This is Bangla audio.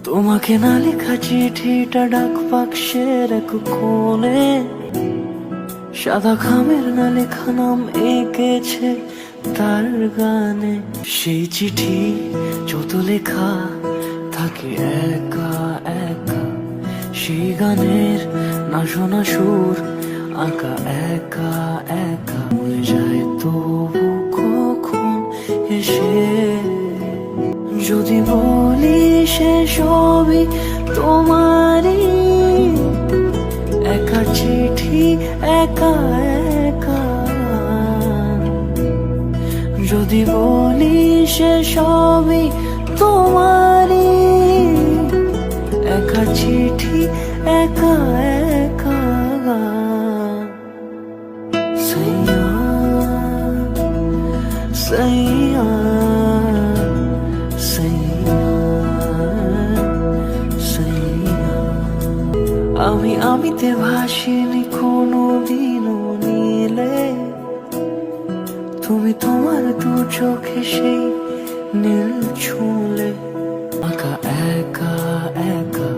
তোমাকে না লেখা চিঠিটা ডাক বাক্সের এক কোণে, সাদা খামের না লেখা নাম এঁকেছে তার গানে। সেই চিঠি যত লেখা থাকে একা একা, সেই গানের না শোনা সুর আঁকা একা একা। ভুলে যায় তবু কখন এসে যদি বলি সে সবই তোমারই, একা চিঠি একা একা। যদি বলি সে সবই তোমারই, একা চিঠি একা একা। সাইয়া সাইয়া সাইয়া সাইয়া। আমি আমিতে ভাসিনি কোনো দিনও নীলে, তুমি তোমার দু চোখে সেই নীল ছুঁলে। একা একা একা